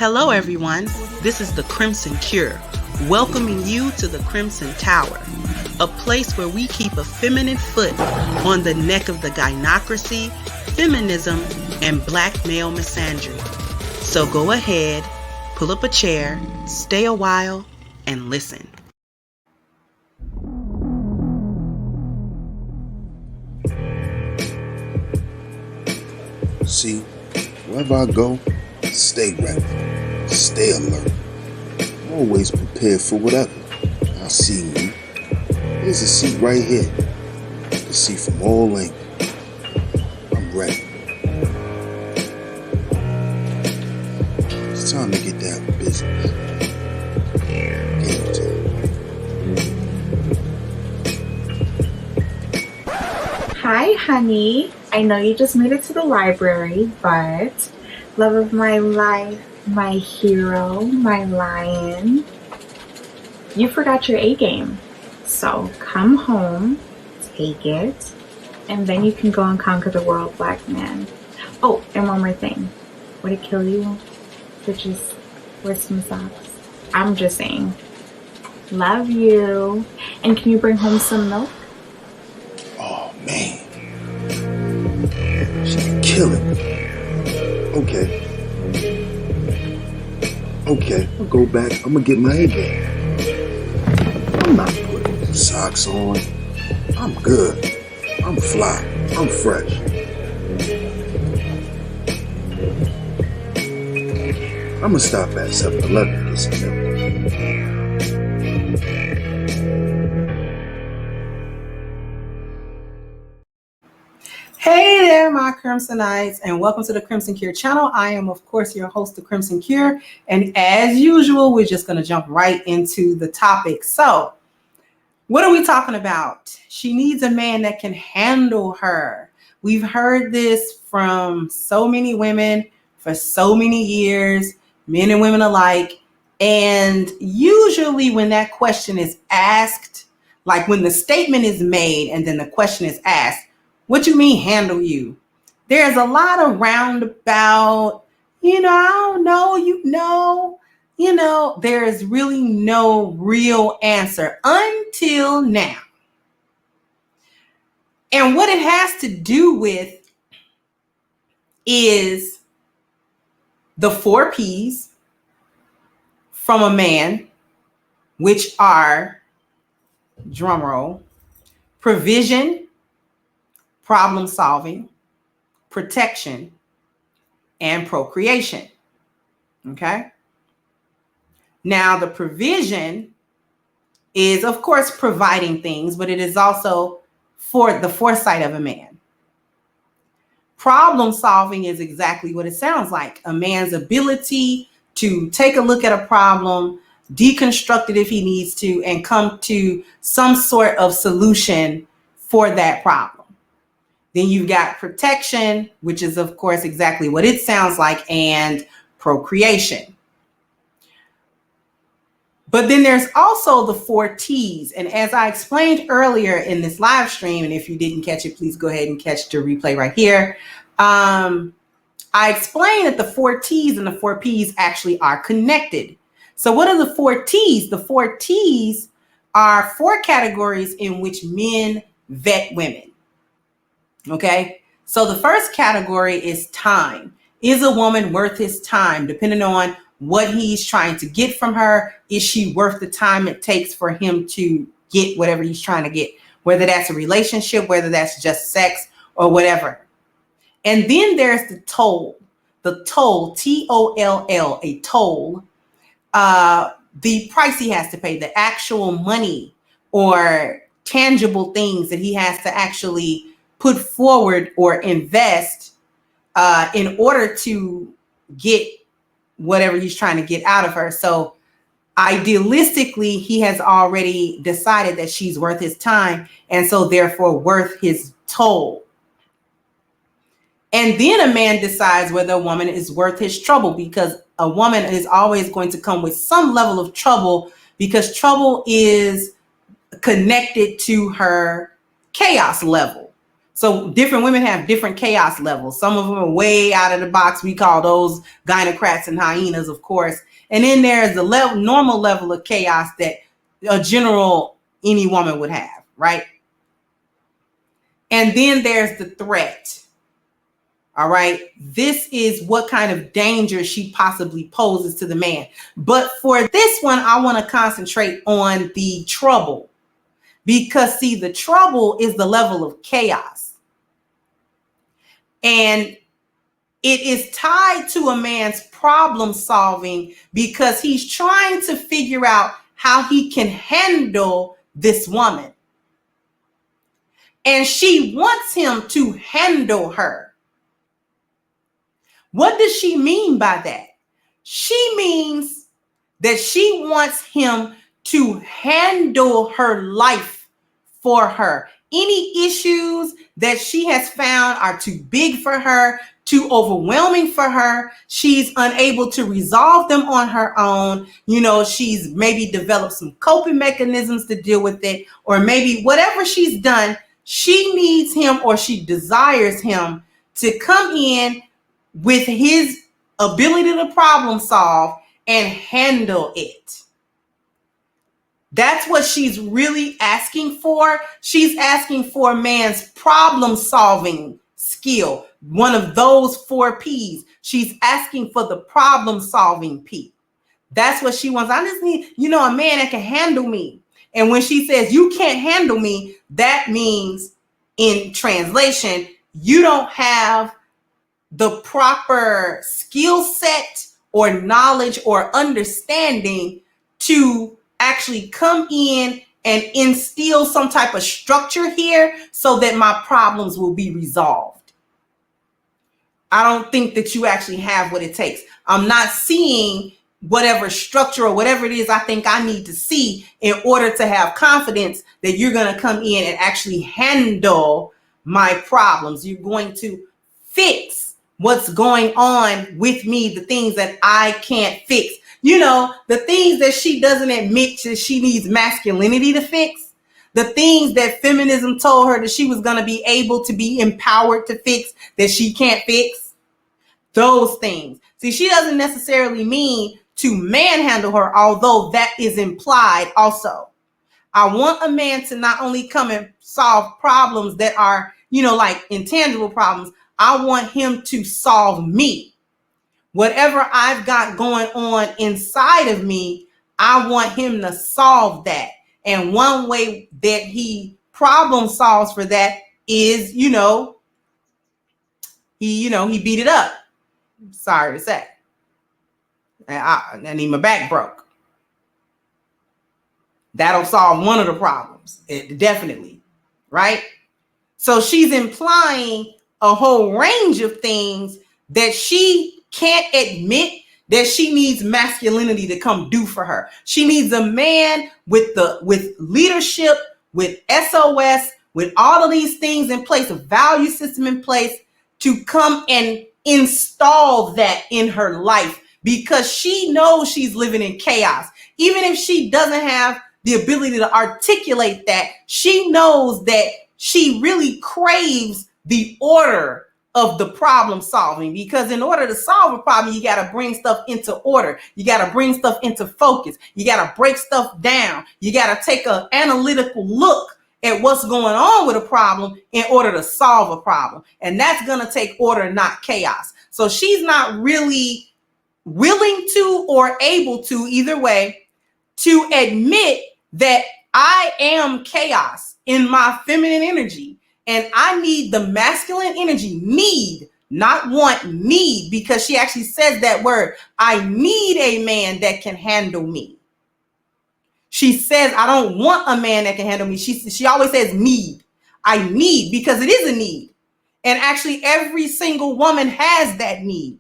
Hello, everyone. This is the Crimson Cure, welcoming you to the Crimson Tower, a place where we keep a feminine foot on the neck of the gynocracy, feminism, and black male misandry. So go ahead, pull up a chair, stay a while, and listen. See, wherever I go, stay ready, stay alert, always prepared for whatever. I see you. There's a seat right here. You can see from all angles. I'm ready. It's time to get down to business. Game time. Hi, honey. I know you just made it to the library, but love of my life, my hero, my lion, you forgot your A game. So come home, take it, and then you can go and conquer the world, black man. Oh, and one more thing. Would it kill you to just wear some socks? I'm just saying. Love you. And can you bring home some milk? Oh, man. She be killing me. Okay, I'll go back. I'm gonna get my A game. I'm not putting socks on. I'm good. I'm fly. I'm fresh. I'm gonna stop at 7-Eleven to get some milk. Hey there, my Crimsonites, and welcome to the Crimson Cure channel. I am, of course, your host, the Crimson Cure, and as usual, we're just going to jump right into the topic. So, what are we talking about? She needs a man that can handle her. We've heard this from so many women for so many years, men and women alike, and usually when that question is asked, like when the statement is made and then the question is asked, what you mean handle you? There's a lot of roundabout, I don't know, there's really no real answer until now. And what it has to do with is the 4 P's from a man, which are, drumroll, provision, problem solving, protection, and procreation. Okay? Now, the provision is, of course, providing things, but it is also for the foresight of a man. Problem solving is exactly what it sounds like. A man's ability to take a look at a problem, deconstruct it if he needs to, and come to some sort of solution for that problem. Then you've got protection, which is, of course, exactly what it sounds like, and procreation. But then there's also the 4 T's. And as I explained earlier in this live stream, and if you didn't catch it, please go ahead and catch the replay right here. I explained that the 4 T's and the 4 P's actually are connected. So what are the 4 T's? The 4 T's are 4 categories in which men vet women. Okay, so the first category is time. Is a woman worth his time? Depending on what he's trying to get from her, is she worth the time it takes for him to get whatever he's trying to get? Whether that's a relationship, whether that's just sex, or whatever. And then there's the toll. The toll, T-O-L-L, a toll. The price he has to pay, the actual money or tangible things that he has to actually put forward or invest in order to get whatever he's trying to get out of her. So idealistically, he has already decided that she's worth his time, and so therefore worth his toll. And then a man decides whether a woman is worth his trouble, because a woman is always going to come with some level of trouble, because trouble is connected to her chaos level. So different women have different chaos levels. Some of them are way out of the box. We call those gynocrats and hyenas, of course. And then there's the normal level of chaos that a general any woman would have, right? And then there's the threat. All right. This is what kind of danger she possibly poses to the man. But for this one, I want to concentrate on the trouble, because see, the trouble is the level of chaos. And it is tied to a man's problem solving, because he's trying to figure out how he can handle this woman. And she wants him to handle her. What does she mean by that? She means that she wants him to handle her life for her. Any issues that she has found are too big for her, too overwhelming for her. She's unable to resolve them on her own. You know, she's maybe developed some coping mechanisms to deal with it, or maybe whatever she's done, she needs him, or she desires him to come in with his ability to problem solve and handle it. That's what she's really asking for. She's asking for a man's problem solving skill. One of those 4 P's. She's asking for the problem solving P. That's what she wants. I just need, a man that can handle me. And when she says you can't handle me, that means, in translation, you don't have the proper skill set or knowledge or understanding to actually come in and instill some type of structure here so that my problems will be resolved. I don't think that you actually have what it takes. I'm not seeing whatever structure or whatever it is I think I need to see in order to have confidence that you're going to come in and actually handle my problems. You're going to fix what's going on with me, the things that I can't fix. The things that she doesn't admit that she needs masculinity to fix, the things that feminism told her that she was going to be able to be empowered to fix that she can't fix, those things. See, she doesn't necessarily mean to manhandle her, although that is implied also. I want a man to not only come and solve problems that are, like intangible problems. I want him to solve me. Whatever I've got going on inside of me, I want him to solve that. And one way that he problem solves for that is, he beat it up. Sorry to say. I need my back broke. That'll solve one of the problems. Definitely. Right? So she's implying a whole range of things that she can't admit that she needs masculinity to come do for her. She needs a man with leadership, with SOS, with all of these things in place, a value system in place, to come and install that in her life, because she knows she's living in chaos. Even if she doesn't have the ability to articulate that, she knows that she really craves the order of the problem solving, because in order to solve a problem, you got to bring stuff into order. You got to bring stuff into focus. You got to break stuff down. You got to take an analytical look at what's going on with a problem in order to solve a problem. And that's going to take order, not chaos. So she's not really willing to or able to, either way, to admit that I am chaos in my feminine energy. And I need the masculine energy, need, not want, need, because she actually says that word. I need a man that can handle me. She says, I don't want a man that can handle me. She always says need. I need, because it is a need. And actually every single woman has that need.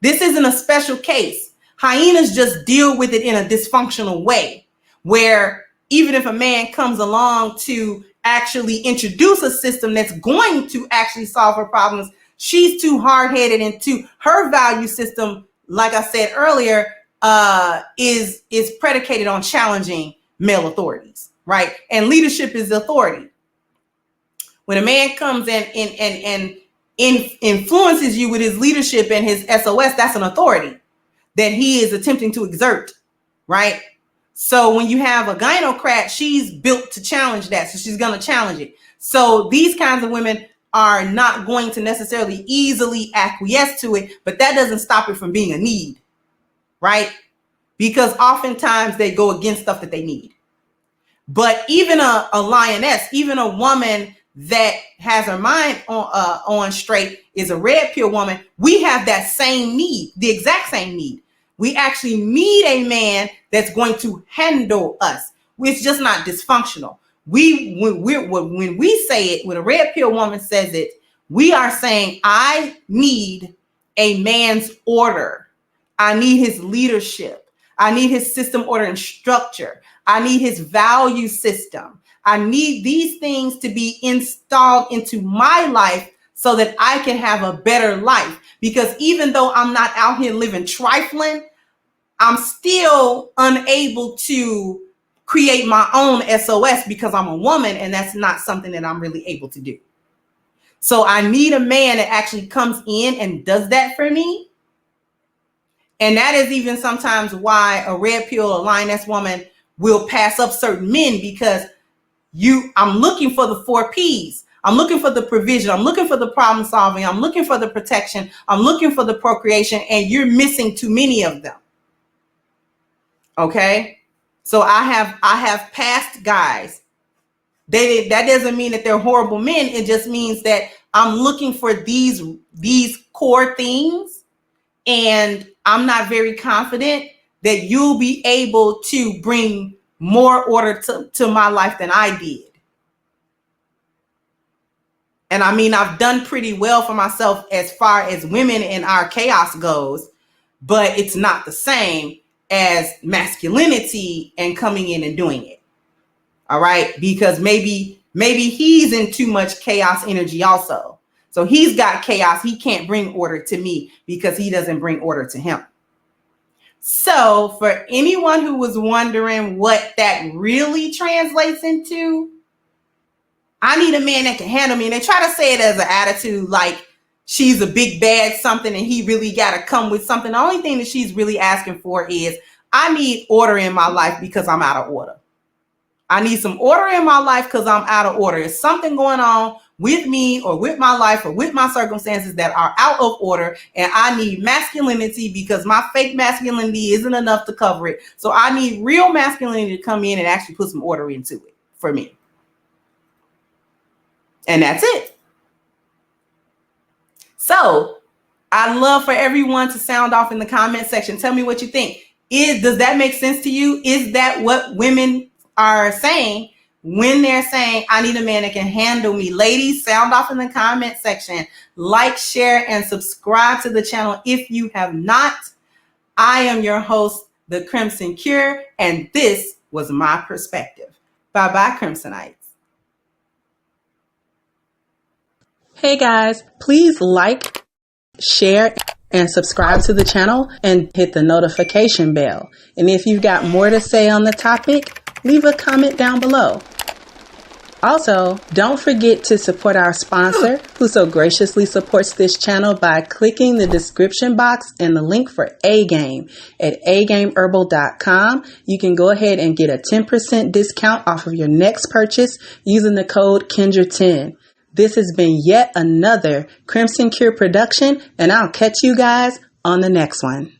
This isn't a special case. Hyenas just deal with it in a dysfunctional way, where even if a man comes along to actually introduce a system that's going to actually solve her problems, she's too hard-headed, and her value system, like I said earlier, is predicated on challenging male authorities, right? And leadership is authority. When a man comes and influences you with his leadership and his SOS, that's an authority that he is attempting to exert, right? So when you have a gynocrat, she's built to challenge that. So she's going to challenge it. So these kinds of women are not going to necessarily easily acquiesce to it, but that doesn't stop it from being a need, right? Because oftentimes they go against stuff that they need. But even a lioness, even a woman that has her mind on straight, is a red pill woman, we have that same need, the exact same need. We actually need a man that's going to handle us. It's just not dysfunctional. When we say it, when a red pill woman says it, we are saying, I need a man's order. I need his leadership. I need his system, order, and structure. I need his value system. I need these things to be installed into my life so that I can have a better life. Because even though I'm not out here living trifling, I'm still unable to create my own SOS because I'm a woman, and that's not something that I'm really able to do. So I need a man that actually comes in and does that for me. And that is even sometimes why a red pill or lioness woman will pass up certain men, because I'm looking for the 4 P's. I'm looking for the provision. I'm looking for the problem solving. I'm looking for the protection. I'm looking for the procreation, and you're missing too many of them. Okay. So I have passed guys. That doesn't mean that they're horrible men. It just means that I'm looking for these core things, and I'm not very confident that you'll be able to bring more order to my life than I did. And I mean, I've done pretty well for myself as far as women in our chaos goes, but it's not the same as masculinity and coming in and doing it. All right. Because maybe he's in too much chaos energy also. So he's got chaos. He can't bring order to me because he doesn't bring order to him. So for anyone who was wondering what that really translates into, I need a man that can handle me. And they try to say it as an attitude like she's a big bad something and he really got to come with something. The only thing that she's really asking for is, I need order in my life because I'm out of order. I need some order in my life because I'm out of order. There's something going on with me or with my life or with my circumstances that are out of order. And I need masculinity because my fake masculinity isn't enough to cover it. So I need real masculinity to come in and actually put some order into it for me. And that's it. So I'd love for everyone to sound off in the comment section. Tell me what you think. Does that make sense to you? Is that what women are saying when they're saying, I need a man that can handle me? Ladies, sound off in the comment section. Like, share, and subscribe to the channel if you have not. I am your host, The Crimson Cure, and this was my perspective. Bye-bye, Crimsonites. Hey guys, please like, share, and subscribe to the channel and hit the notification bell. And if you've got more to say on the topic, leave a comment down below. Also, don't forget to support our sponsor who so graciously supports this channel by clicking the description box and the link for A-Game at agameherbal.com. You can go ahead and get a 10% discount off of your next purchase using the code Kendra10. This has been yet another Crimson Cure production, and I'll catch you guys on the next one.